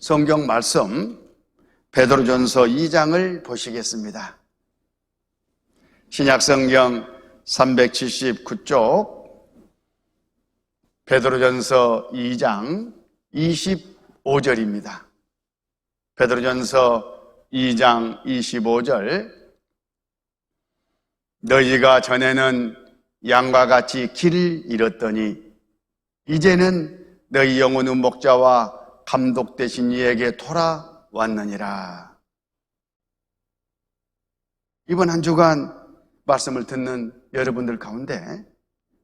성경 말씀 베드로전서 2장을 보시겠습니다. 신약성경 379쪽 베드로전서 2장 25절입니다. 베드로전서 2장 25절 너희가 전에는 양과 같이 길을 잃었더니 이제는 너희 영혼의 목자와 감독 되신 이에게 돌아왔느니라. 이번 한 주간 말씀을 듣는 여러분들 가운데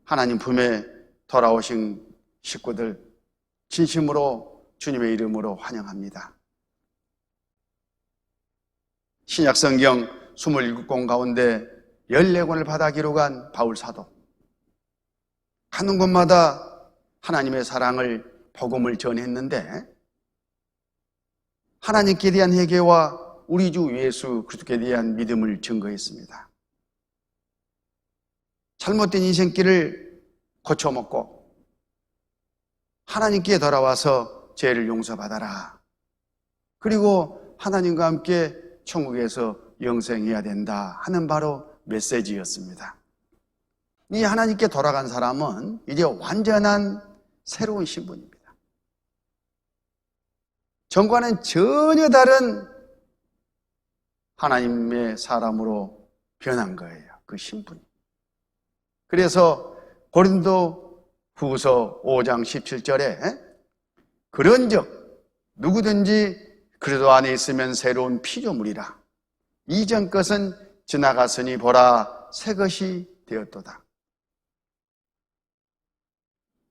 하나님 품에 돌아오신 식구들 진심으로 주님의 이름으로 환영합니다. 신약성경 27권 가운데 14권을 받아 기록한 바울사도, 가는 곳마다 하나님의 사랑을, 복음을 전했는데 하나님께 대한 회개와 우리 주 예수 그리스도에 대한 믿음을 증거했습니다. 잘못된 인생길을 고쳐먹고 하나님께 돌아와서 죄를 용서받아라. 그리고 하나님과 함께 천국에서 영생해야 된다 하는 바로 메시지였습니다. 이 하나님께 돌아간 사람은 이제 완전한 새로운 신분입니다. 전과는 전혀 다른 하나님의 사람으로 변한 거예요. 그 신분이. 그래서 고린도 후서 5장 17절에 그런즉 누구든지 그리스도 안에 있으면 새로운 피조물이라. 이전 것은 지나갔으니 보라 새 것이 되었도다.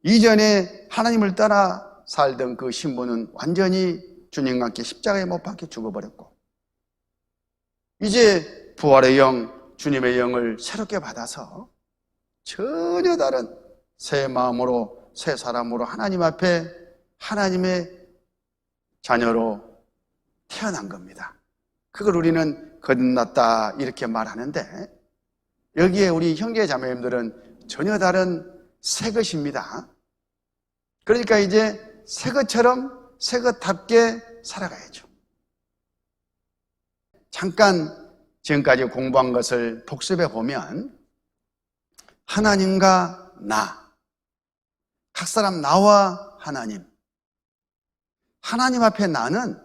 이전에 하나님을 따라 살던 그 신분은 완전히 주님과 함께 십자가에 못 박혀 죽어버렸고 이제 부활의 영, 주님의 영을 새롭게 받아서 전혀 다른 새 마음으로 새 사람으로 하나님 앞에 하나님의 자녀로 태어난 겁니다. 그걸 우리는 거듭났다 이렇게 말하는데 여기에 우리 형제 자매님들은 전혀 다른 새 것입니다. 그러니까 이제 새 것처럼 새 것답게 살아가야죠. 잠깐 지금까지 공부한 것을 복습해 보면 하나님과 나, 각 사람 나와 하나님. 하나님 앞에 나는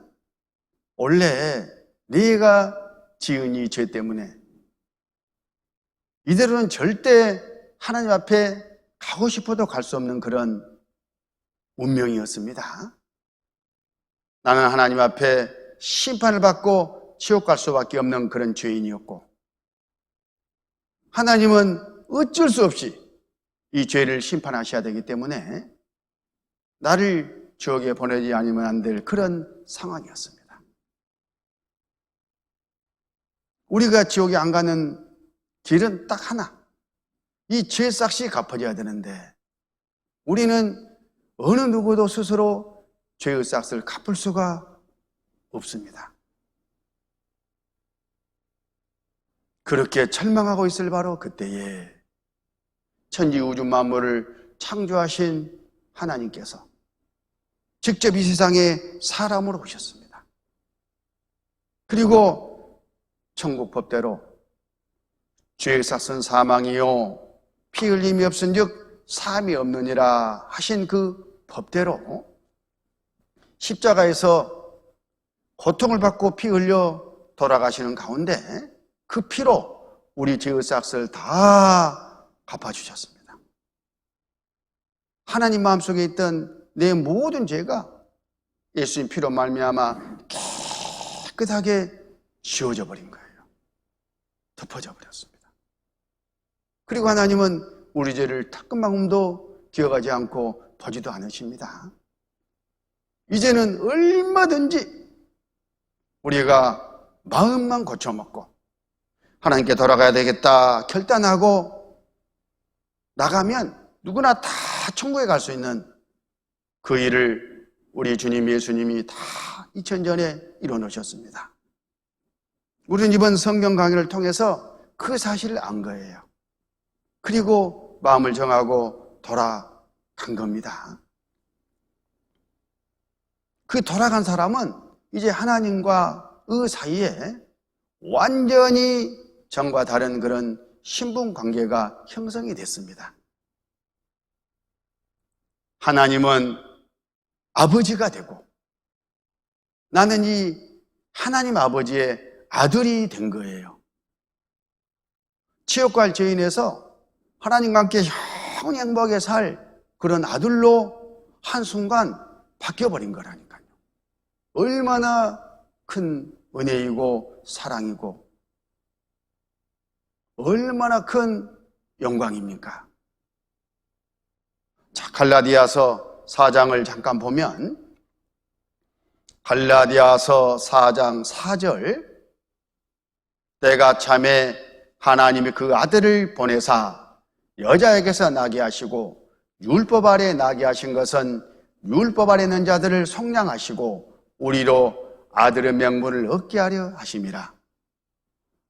원래 네가 지은 이 죄 때문에 이대로는 절대 하나님 앞에 가고 싶어도 갈 수 없는 그런 운명이었습니다. 나는 하나님 앞에 심판을 받고 지옥 갈 수밖에 없는 그런 죄인이었고 하나님은 어쩔 수 없이 이 죄를 심판하셔야 되기 때문에 나를 지옥에 보내지 않으면 안 될 그런 상황이었습니다. 우리가 지옥에 안 가는 길은 딱 하나, 이 죄 싹이 갚아져야 되는데 우리는 어느 누구도 스스로 죄의 싹을 갚을 수가 없습니다. 그렇게 절망하고 있을 바로 그때에 천지 우주 만물을 창조하신 하나님께서 직접 이 세상에 사람으로 오셨습니다. 그리고 천국 법대로 죄의 삭은 사망이요 피 흘림이 없은즉 사함이 없느니라 하신 그 법대로 십자가에서 고통을 받고 피 흘려 돌아가시는 가운데 그 피로 우리 죄의 삭을 다 갚아주셨습니다. 하나님 마음속에 있던 내 모든 죄가 예수님 피로 말미암아 깨끗하게 지워져 버린 거예요. 덮어져 버렸습니다. 그리고 하나님은 우리 죄를 따끔만큼도 기억하지 않고 보지도 않으십니다. 이제는 얼마든지 우리가 마음만 고쳐먹고 하나님께 돌아가야 되겠다 결단하고 나가면 누구나 다 천국에 갈 수 있는 그 일을 우리 주님 예수님이 다 2000전에 이뤄놓으셨습니다. 우리는 이번 성경 강의를 통해서 그 사실을 안 거예요. 그리고 마음을 정하고 돌아간 겁니다. 그 돌아간 사람은 이제 하나님과의 사이에 완전히 전과 다른 그런 신분 관계가 형성이 됐습니다. 하나님은 아버지가 되고 나는 이 하나님 아버지의 아들이 된 거예요. 지옥 갈 죄인에서 하나님과 함께 영원히 행복하게 살 그런 아들로 한순간 바뀌어버린 거라니까요. 얼마나 큰 은혜이고 사랑이고 얼마나 큰 영광입니까? 자, 갈라디아서 4장을 잠깐 보면 갈라디아서 4장 4절 때가 참에 하나님이 그 아들을 보내사 여자에게서 나게 하시고 율법 아래 나게 하신 것은 율법 아래 있는 자들을 속량하시고 우리로 아들의 명분을 얻게 하려 하심이라.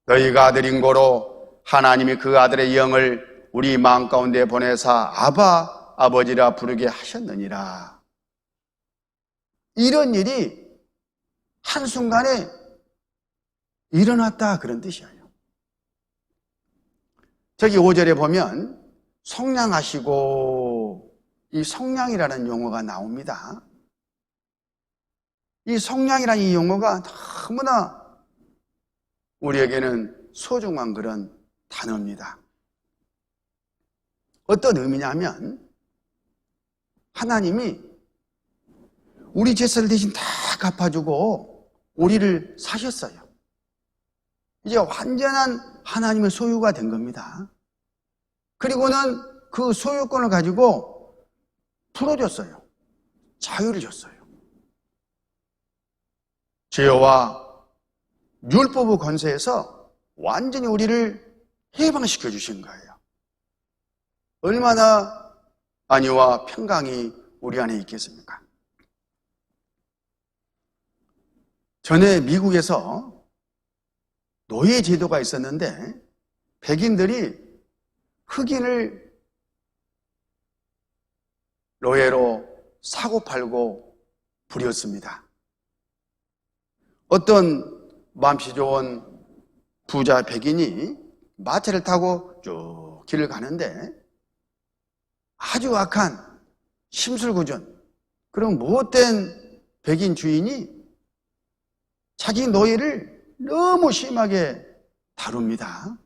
너희가 아들인 고로 하나님이 그 아들의 영을 우리 마음 가운데 보내사 아바 아버지라 부르게 하셨느니라. 이런 일이 한순간에 일어났다 그런 뜻이에요. 저기 5절에 보면 속량하시고 이 속량이라는 용어가 나옵니다. 이 속량이라는 이 용어가 너무나 우리에게는 소중한 그런 단어입니다. 어떤 의미냐면 하나님이 우리 죄를 대신 다 갚아주고 우리를 사셨어요. 이제 완전한 하나님의 소유가 된 겁니다. 그리고는 그 소유권을 가지고 풀어줬어요. 자유를 줬어요. 죄와 율법의 권세에서 완전히 우리를 해방시켜 주신 거예요. 얼마나 안위와 평강이 우리 안에 있겠습니까? 전에 미국에서 노예 제도가 있었는데 백인들이 흑인을 노예로 사고팔고 부렸습니다. 어떤 맘씨 좋은 부자 백인이 마차를 타고 쭉 길을 가는데 아주 악한 심술궂은 그런 못된 백인 주인이 자기 노예를 너무 심하게 다룹니다.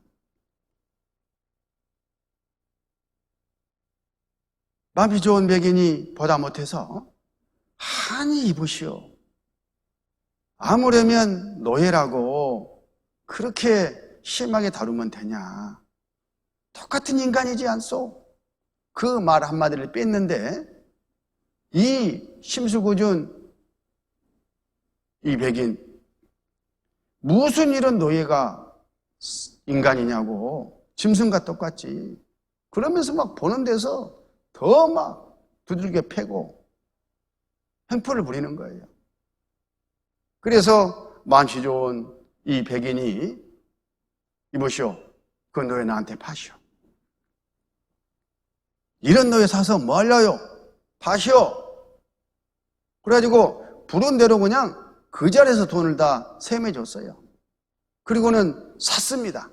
마음이 좋은 백인이 보다 못해서 한이 입으시오. 아무려면 노예라고 그렇게 심하게 다루면 되냐. 똑같은 인간이지 않소? 그 말 한마디를 뺐는데 이 심술궂은 이 백인 무슨 이런 노예가 인간이냐고 짐승과 똑같지. 그러면서 막 보는 데서 더 막 두들겨 패고 횡포를 부리는 거예요. 그래서 마음씨 좋은 이 백인이 이보시오. 그 노예 나한테 파시오. 이런 노예 사서 뭐 하려요? 파시오. 그래가지고 부른 대로 그냥 그 자리에서 돈을 다 세매줬어요. 그리고는 샀습니다.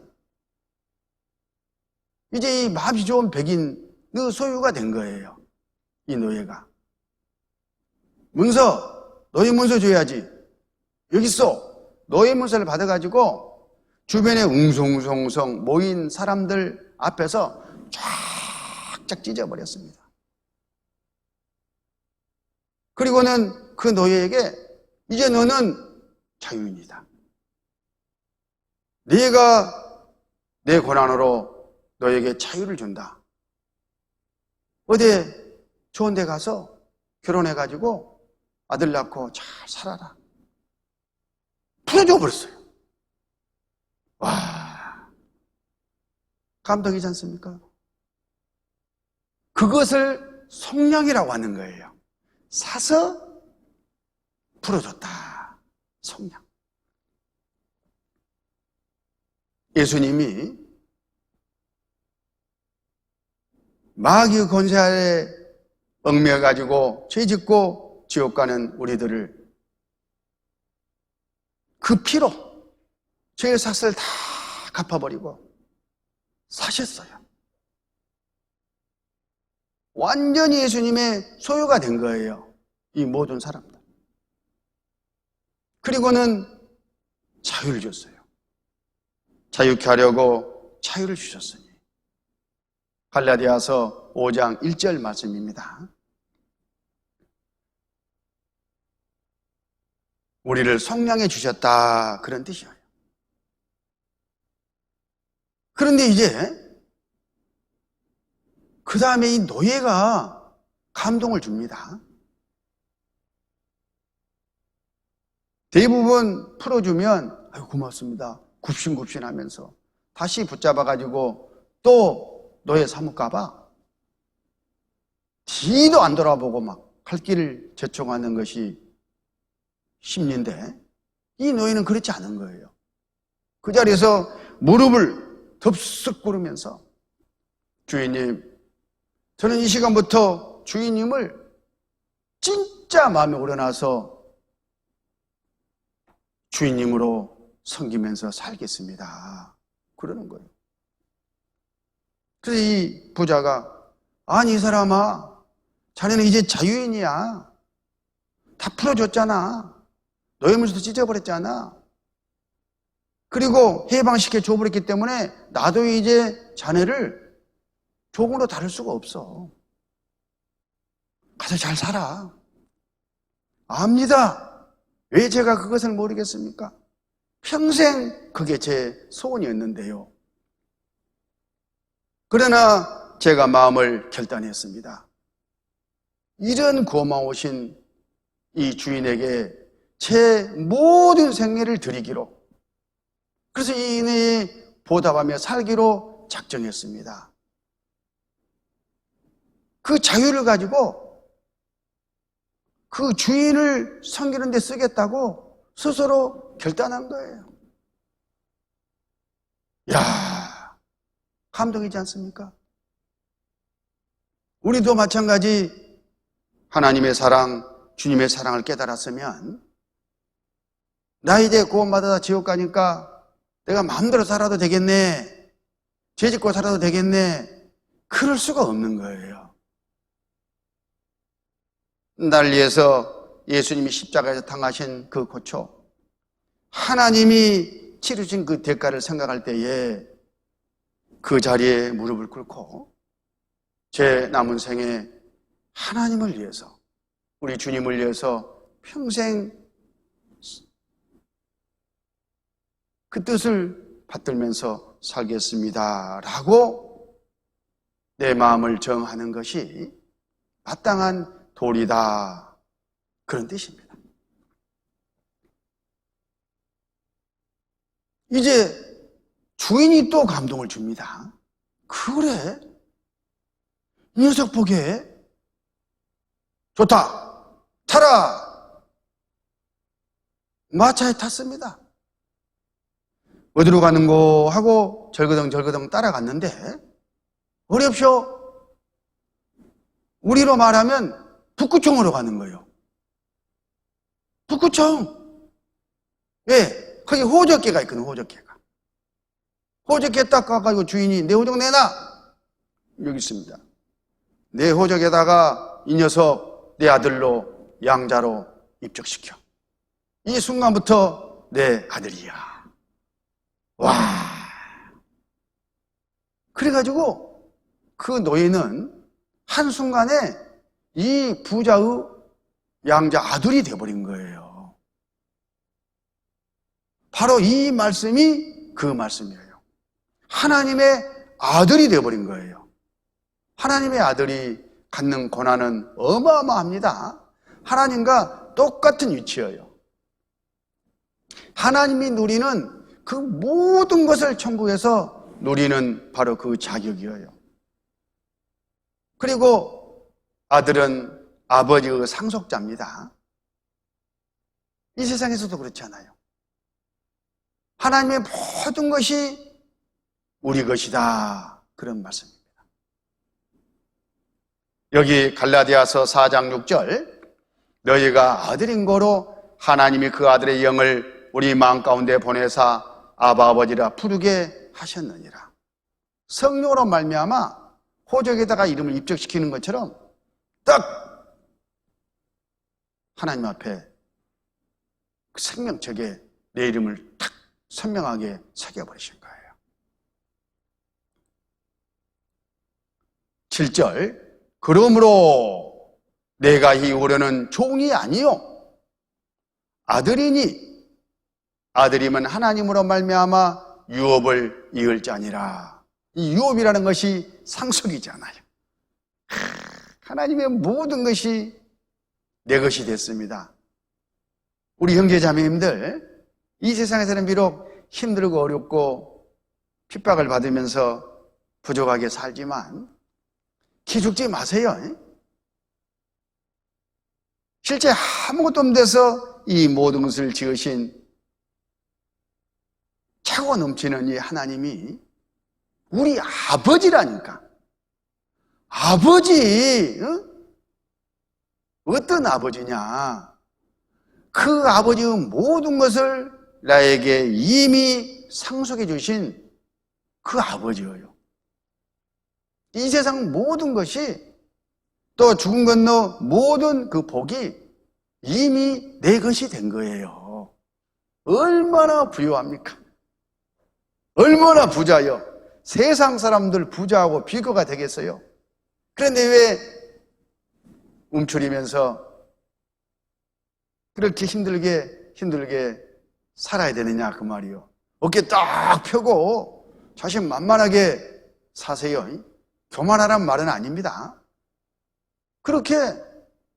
이제 이 마음이 좋은 백인의 소유가 된 거예요. 이 노예가. 문서, 노예 문서 줘야지. 여기 있어. 노예 문서를 받아가지고 주변에 웅성웅성 모인 사람들 앞에서 쫙쫙 찢어버렸습니다. 그리고는 그 노예에게 이제 너는 자유인이다. 네가 내 권한으로 너에게 자유를 준다. 어디 좋은 데 가서 결혼해가지고 아들 낳고 잘 살아라. 풀어줘 버렸어요. 와, 감동이지 않습니까? 그것을 속량이라고 하는 거예요. 사서 풀어줬다. 속량. 예수님이 마귀의 권세 아래 얽매여가지고 죄 짓고 지옥 가는 우리들을 그 피로 죄의 삭슬 다 갚아버리고 사셨어요. 완전히 예수님의 소유가 된 거예요, 이 모든 사람들. 그리고는 자유를 줬어요. 자유케 하려고 자유를 주셨으니. 갈라디아서 5장 1절 말씀입니다. 우리를 속량해 주셨다, 그런 뜻이에요. 그런데 이제 그 다음에 이 노예가 감동을 줍니다. 대부분 풀어주면 아유 고맙습니다, 굽신굽신하면서 다시 붙잡아가지고 또 노예 삼을까봐 뒤도 안 돌아보고 막 갈 길을 재촉하는 것이 심리인데, 이 노예는 그렇지 않은 거예요. 그 자리에서 무릎을 덥석 꿇으면서 주인님, 저는 이 시간부터 주인님을 진짜 마음에 우러나서 주인님으로 섬기면서 살겠습니다, 그러는 거예요. 그래서 이 부자가 아니 이 사람아, 자네는 이제 자유인이야. 다 풀어줬잖아. 노예물에서 찢어버렸잖아. 그리고 해방시켜 줘버렸기 때문에 나도 이제 자네를 종으로 다룰 수가 없어. 가서 잘 살아. 압니다. 왜 제가 그것을 모르겠습니까? 평생 그게 제 소원이었는데요. 그러나 제가 마음을 결단했습니다. 이런 고마우신 이 주인에게 제 모든 생애를 드리기로, 그래서 이 은혜에 보답하며 살기로 작정했습니다. 그 자유를 가지고 그 주인을 섬기는 데 쓰겠다고 스스로 결단한 거예요. 이야, 감동이지 않습니까? 우리도 마찬가지 하나님의 사랑, 주님의 사랑을 깨달았으면 나 이제 구원받아서 지옥 가니까 내가 마음대로 살아도 되겠네, 죄짓고 살아도 되겠네, 그럴 수가 없는 거예요. 날 위해서 예수님이 십자가에서 당하신 그 고초, 하나님이 치르신 그 대가를 생각할 때에 그 자리에 무릎을 꿇고 제 남은 생에 하나님을 위해서, 우리 주님을 위해서 평생 그 뜻을 받들면서 살겠습니다 라고 내 마음을 정하는 것이 마땅한 도리다, 그런 뜻입니다. 이제 주인이 또 감동을 줍니다. 그래, 이 녀석 보기에 좋다, 타라. 마차에 탔습니다. 어디로 가는고 하고 절거덩 따라갔는데, 어렵쇼, 우리로 말하면 북구청으로 가는 거예요. 북구청. 왜? 거기 호적개가 있거든, 호적개가. 호적개 딱 가가지고 주인이 내 호적 내놔. 여기 있습니다. 내 호적에다가 이 녀석 내 아들로, 양자로 입적시켜. 이 순간부터 내 아들이야. 와. 그래가지고 그 노예는 한순간에 이 부자의 양자 아들이 되어버린 거예요. 바로 이 말씀이 그 말씀이에요. 하나님의 아들이 되어버린 거예요. 하나님의 아들이 갖는 고난은 어마어마합니다. 하나님과 똑같은 위치예요. 하나님이 누리는 그 모든 것을 천국에서 누리는 바로 그 자격이에요. 그리고 아들은 아버지의 상속자입니다. 이 세상에서도 그렇잖아요. 하나님의 모든 것이 우리 것이다, 그런 말씀입니다. 여기 갈라디아서 4장 6절, 너희가 아들인 거로 하나님이 그 아들의 영을 우리 마음 가운데 보내사 아바 아버지라 부르게 하셨느니라. 성령으로 말미암아 호적에다가 이름을 입적시키는 것처럼 딱 하나님 앞에 그 생명책에 내 이름을 탁 선명하게 새겨버리신 거예요. 7절, 그러므로 내가 이후로는 종이 아니요 아들이니 아들이면 하나님으로 말미암아 유업을 이을 자니라. 이 유업이라는 것이 상속이잖아요. 하나님의 모든 것이 내 것이 됐습니다. 우리 형제자매님들, 이 세상에서는 비록 힘들고 어렵고 핍박을 받으면서 부족하게 살지만 기죽지 마세요. 실제 아무것도 없는 데서 이 모든 것을 지으신 차고 넘치는 이 하나님이 우리 아버지라니까. 아버지, 어떤 아버지냐? 그 아버지의 모든 것을 나에게 이미 상속해 주신 그 아버지예요. 이 세상 모든 것이, 또 죽음 건너 모든 그 복이 이미 내 것이 된 거예요. 얼마나 부유합니까? 얼마나 부자요? 세상 사람들 부자하고 비교가 되겠어요? 그런데 왜 움츠리면서 그렇게 힘들게 살아야 되느냐 그 말이요. 어깨 딱 펴고 자신 만만하게 사세요. 교만하란 말은 아닙니다. 그렇게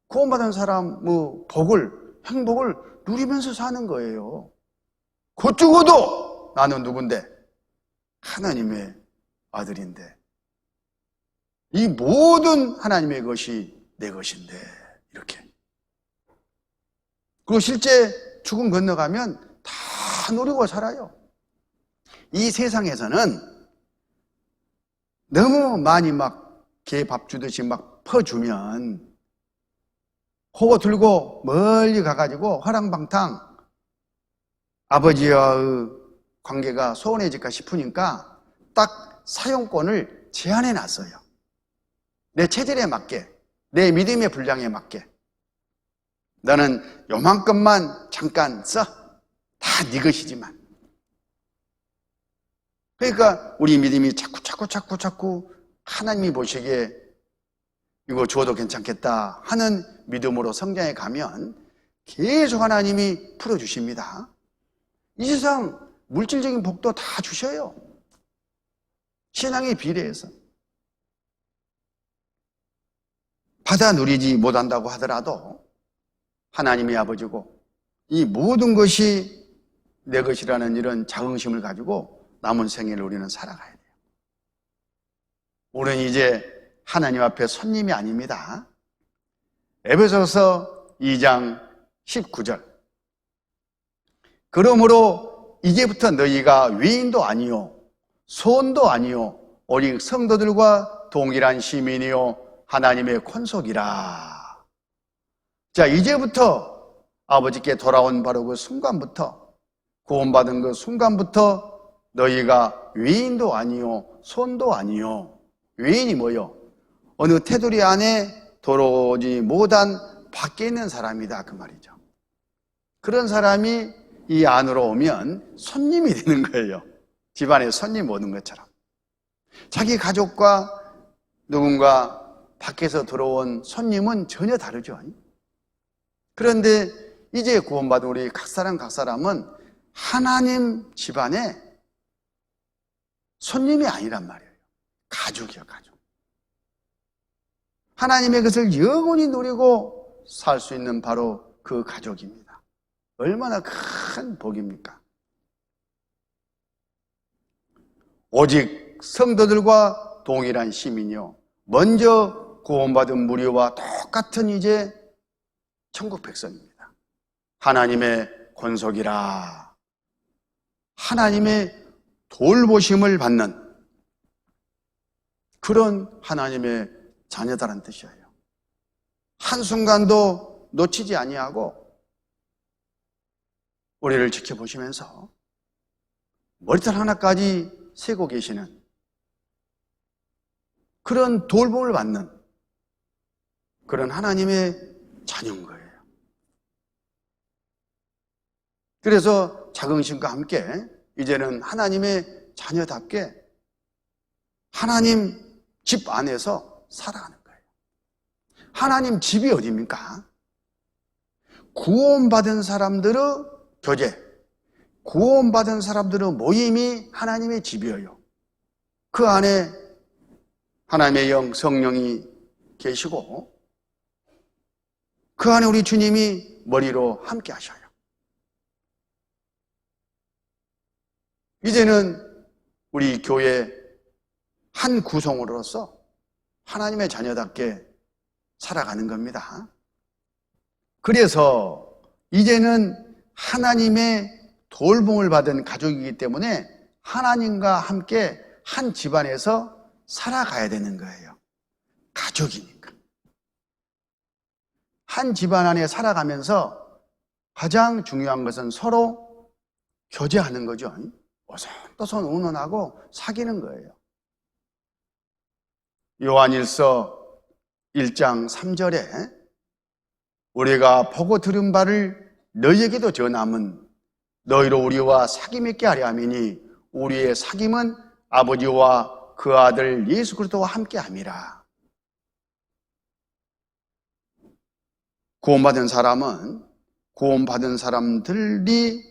구원받은 사람 행복을 누리면서 사는 거예요. 곧 죽어도 나는 누군데? 하나님의 아들인데, 이 모든 하나님의 것이 내 것인데, 이렇게. 그리고 실제 죽음 건너가면 다 누리고 살아요. 이 세상에서는 너무 많이 막 개 밥 주듯이 막 퍼주면 호거 들고 멀리 가가지고 화랑방탕 아버지와의 관계가 소원해질까 싶으니까 딱 사용권을 제한해 놨어요. 내 체질에 맞게, 내 믿음의 분량에 맞게. 너는 요만큼만 잠깐 써. 다 네 것이지만. 그러니까 우리 믿음이 자꾸 하나님이 보시기에 이거 줘도 괜찮겠다 하는 믿음으로 성장해 가면 계속 하나님이 풀어주십니다. 이 세상 물질적인 복도 다 주셔요. 신앙에 비례해서. 받아 누리지 못한다고 하더라도 하나님이 아버지고 이 모든 것이 내 것이라는 이런 자긍심을 가지고 남은 생애를 우리는 살아가야 돼요. 우리는 이제 하나님 앞에 손님이 아닙니다. 에베소서 2장 19절. 그러므로 이제부터 너희가 외인도 아니요 소원도 아니요 오직 성도들과 동일한 시민이요 하나님의 권속이라. 자, 이제부터 아버지께 돌아온 바로 그 순간부터, 구원받은 그 순간부터 너희가 외인도 아니요 소원도 아니요. 외인이 뭐요? 어느 테두리 안에 들어오지 못한 밖에 있는 사람이다 그 말이죠. 그런 사람이 이 안으로 오면 손님이 되는 거예요. 집안에 손님 오는 것처럼. 자기 가족과 누군가 밖에서 들어온 손님은 전혀 다르죠. 그런데 이제 구원받은 우리 각 사람은 하나님 집안에 손님이 아니란 말이에요. 가족이요, 가족. 하나님의 것을 영원히 누리고 살 수 있는 바로 그 가족입니다. 얼마나 큰 복입니까? 오직 성도들과 동일한 시민이요 먼저 구원받은 무리와 똑같은 이제 천국 백성입니다. 하나님의 권속이라. 하나님의 돌보심을 받는 그런 하나님의 자녀다라는 뜻이에요. 한순간도 놓치지 아니하고 우리를 지켜보시면서 머리털 하나까지 세고 계시는 그런 돌봄을 받는 그런 하나님의 자녀인 거예요. 그래서 자긍심과 함께 이제는 하나님의 자녀답게 하나님 집 안에서 살아가는 거예요. 하나님 집이 어디입니까? 구원받은 사람들의 교제, 구원받은 사람들의 모임이 하나님의 집이에요. 그 안에 하나님의 영, 성령이 계시고 그 안에 우리 주님이 머리로 함께 하셔요. 이제는 우리 교회 한 구성으로서 하나님의 자녀답게 살아가는 겁니다. 그래서 이제는 하나님의 돌봄을 받은 가족이기 때문에 하나님과 함께 한 집안에서 살아가야 되는 거예요. 가족이니까. 한 집안 안에 살아가면서 가장 중요한 것은 서로 교제하는 거죠. 오손도손 의논하고 사귀는 거예요. 요한일서 1장 3절에 우리가 보고 들은 바를 너희에게도 전함은 너희로 우리와 사귐 맺게 하려 함이니 우리의 사귐은 아버지와 그 아들 예수 그리스도와 함께 함이라. 구원받은 사람은 구원받은 사람들이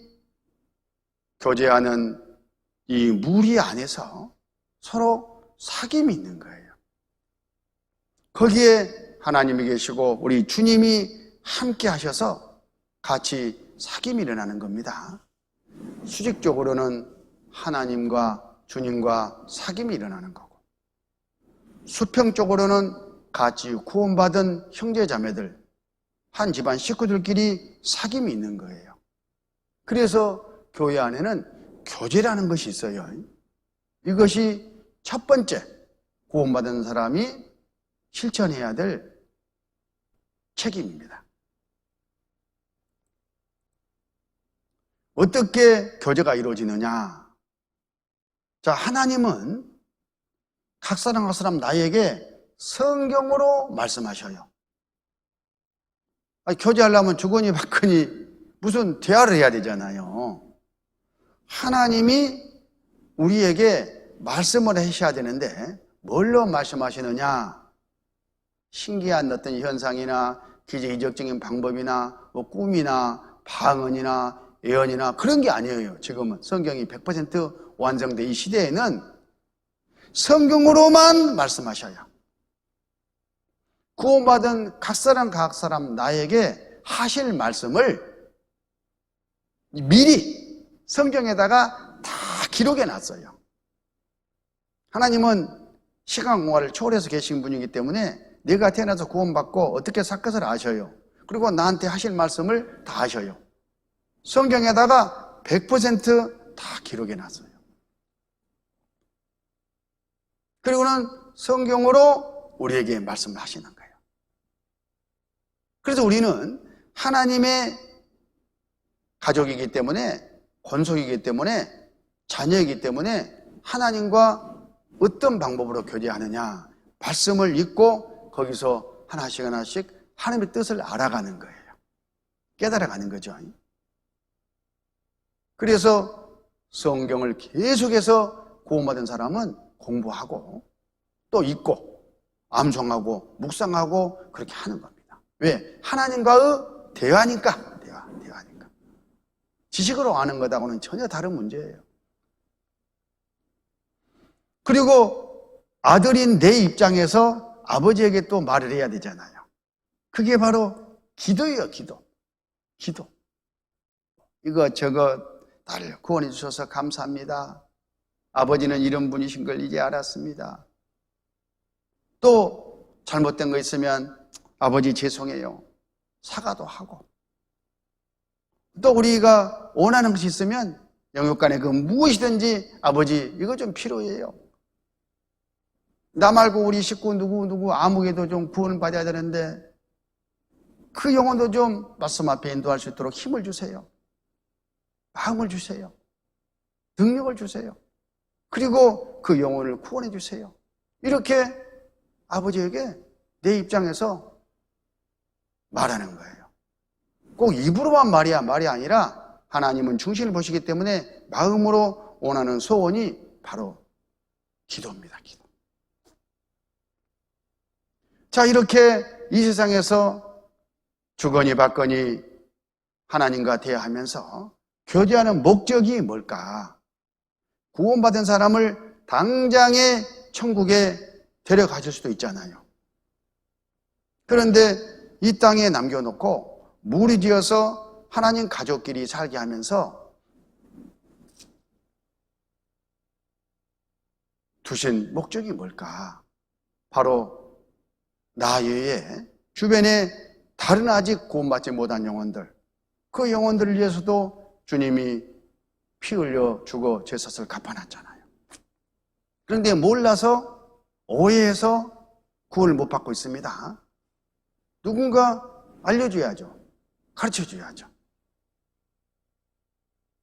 교제하는 이 무리 안에서 서로 사귐이 있는 거예요. 거기에 하나님이 계시고 우리 주님이 함께 하셔서 같이 사귐이 일어나는 겁니다. 수직적으로는 하나님과 주님과 사귐이 일어나는 거고, 수평적으로는 같이 구원받은 형제자매들, 한 집안 식구들끼리 사귐이 있는 거예요. 그래서 교회 안에는 교제라는 것이 있어요. 이것이 첫 번째 구원받은 사람이 실천해야 될 책임입니다. 어떻게 교제가 이루어지느냐? 자, 하나님은 각 사람 나에게 성경으로 말씀하셔요. 교제하려면 주거니 받거니 무슨 대화를 해야 되잖아요. 하나님이 우리에게 말씀을 하셔야 되는데 뭘로 말씀하시느냐? 신기한 어떤 현상이나 기적 이적적인 방법이나 뭐 꿈이나 방언이나 예언이나 그런 게 아니에요. 지금은 성경이 100% 완성된 이 시대에는 성경으로만 말씀하셔요. 구원받은 각 사람 나에게 하실 말씀을 미리 성경에다가 다 기록해 놨어요. 하나님은 시간 공간을 초월해서 계신 분이기 때문에 내가 태어나서 구원받고 어떻게 살 것을 아셔요. 그리고 나한테 하실 말씀을 다 하셔요. 성경에다가 100% 기록해 놨어요. 그리고는 성경으로 우리에게 말씀을 하시는 거예요. 그래서 우리는 하나님의 가족이기 때문에, 권속이기 때문에, 자녀이기 때문에 하나님과 어떤 방법으로 교제하느냐, 말씀을 읽고 거기서 하나씩 하나님의 뜻을 알아가는 거예요. 깨달아가는 거죠. 그래서 성경을 계속해서 구원받은 사람은 공부하고 또 읽고 암송하고 묵상하고 그렇게 하는 겁니다. 왜? 하나님과의 대화니까. 대화니까. 지식으로 아는 것하고는 전혀 다른 문제예요. 그리고 아들인 내 입장에서 아버지에게 또 말을 해야 되잖아요. 그게 바로 기도예요. 기도. 이거 저거 나를 구원해 주셔서 감사합니다. 아버지는 이런 분이신 걸 이제 알았습니다. 또 잘못된 거 있으면 아버지 죄송해요. 사과도 하고. 또 우리가 원하는 것이 있으면 영육간에 그 무엇이든지 아버지 이거 좀 필요해요. 나 말고 우리 식구 누구 아무개도 좀 구원을 받아야 되는데 그 영혼도 좀 말씀 앞에 인도할 수 있도록 힘을 주세요. 마음을 주세요. 능력을 주세요. 그리고 그 영혼을 구원해 주세요. 이렇게 아버지에게 내 입장에서 말하는 거예요. 꼭 입으로만 말이 아니라 하나님은 중심을 보시기 때문에 마음으로 원하는 소원이 바로 기도입니다. 기도. 자, 이렇게 이 세상에서 주거니 받거니 하나님과 대화하면서 교제하는 목적이 뭘까? 구원받은 사람을 당장에 천국에 데려가실 수도 있잖아요. 그런데 이 땅에 남겨놓고 무리지어서 하나님 가족끼리 살게 하면서 두신 목적이 뭘까? 바로 나 외에 주변에 다른 아직 구원받지 못한 영혼들, 그 영혼들을 위해서도 주님이 피 흘려 죽어 제사를 갚아놨잖아요. 그런데 몰라서 오해해서 구원을 못 받고 있습니다. 누군가 알려줘야죠. 가르쳐줘야죠.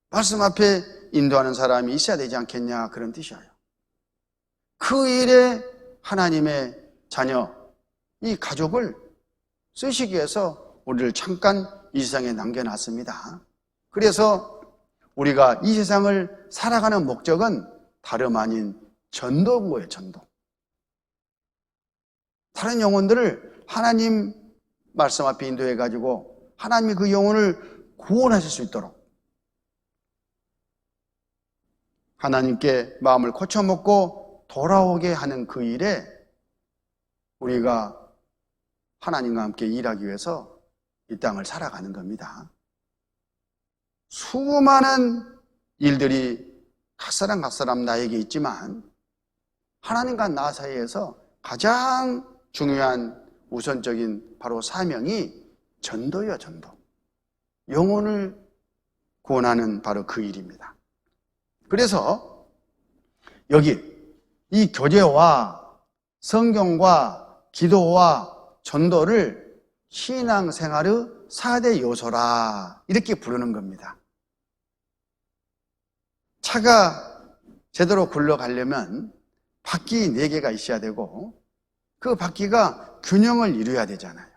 말씀 앞에 인도하는 사람이 있어야 되지 않겠냐, 그런 뜻이에요. 그 일에 하나님의 자녀, 이 가족을 쓰시기 위해서 우리를 잠깐 이 세상에 남겨놨습니다. 그래서 우리가 이 세상을 살아가는 목적은 다름 아닌 전도인 거예요. 전도. 다른 영혼들을 하나님 말씀 앞에 인도해가지고 하나님이 그 영혼을 구원하실 수 있도록 하나님께 마음을 고쳐먹고 돌아오게 하는 그 일에 우리가 하나님과 함께 일하기 위해서 이 땅을 살아가는 겁니다. 수많은 일들이 각사람 나에게 있지만 하나님과 나 사이에서 가장 중요한 우선적인 바로 사명이 전도예요. 전도. 영혼을 구원하는 바로 그 일입니다. 그래서 여기 이 교제와 성경과 기도와 전도를 신앙생활의 4대 요소라 이렇게 부르는 겁니다. 차가 제대로 굴러가려면 바퀴 4개가 있어야 되고 그 바퀴가 균형을 이루어야 되잖아요.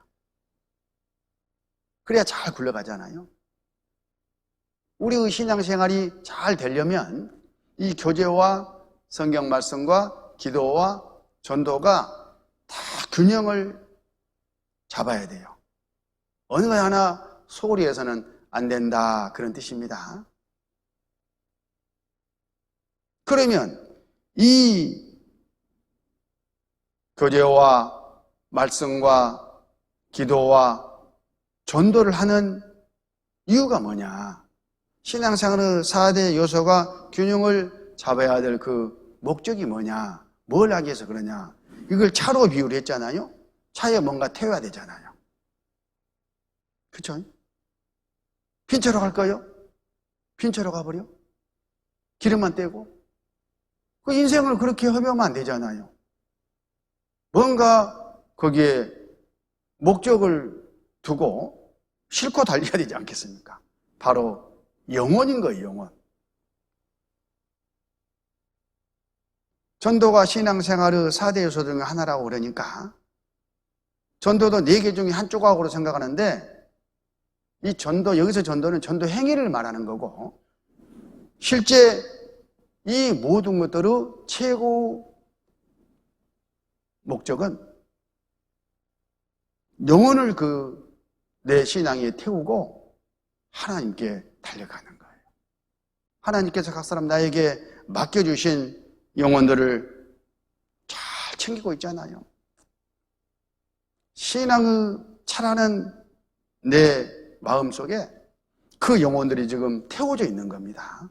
그래야 잘 굴러가잖아요. 우리의 신앙생활이 잘 되려면 이 교제와 성경 말씀과 기도와 전도가 다 균형을 잡아야 돼요. 어느 하나 소홀히 해서는 안 된다, 그런 뜻입니다. 그러면 이 교제와 말씀과 기도와 전도를 하는 이유가 뭐냐? 신앙생활의 4대 요소가 균형을 잡아야 될 그 목적이 뭐냐? 뭘 하기 위해서 그러냐? 이걸 차로 비유를 했잖아요. 차에 뭔가 태워야 되잖아요. 그렇죠? 빈차로 갈까요? 빈차로 가버려? 기름만 떼고? 그 인생을 그렇게 허비하면 안 되잖아요. 뭔가 거기에 목적을 두고 싣고 달려야 되지 않겠습니까? 바로 영혼인 거예요. 영혼. 전도가 신앙생활의 4대 요소 중에 하나라고 그러니까 전도도 4개 중에 한 조각으로 생각하는데 이 전도, 여기서 전도는 전도 행위를 말하는 거고 실제 이 모든 것들의 최고 목적은 영혼을 내 신앙에 태우고 하나님께 달려가는 거예요. 하나님께서 각 사람 나에게 맡겨주신 영혼들을 잘 챙기고 있잖아요. 신앙의 차라는 내 마음속에 그 영혼들이 지금 태워져 있는 겁니다.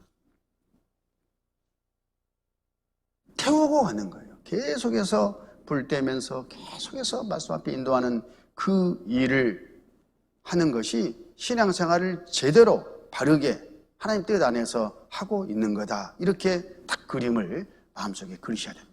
태우고 가는 거예요. 계속해서 불 떼면서 계속해서 말씀 앞에 인도하는 그 일을 하는 것이 신앙생활을 제대로 바르게 하나님 뜻 안에서 하고 있는 거다. 이렇게 딱 그림을 마음속에 그리셔야 됩니다.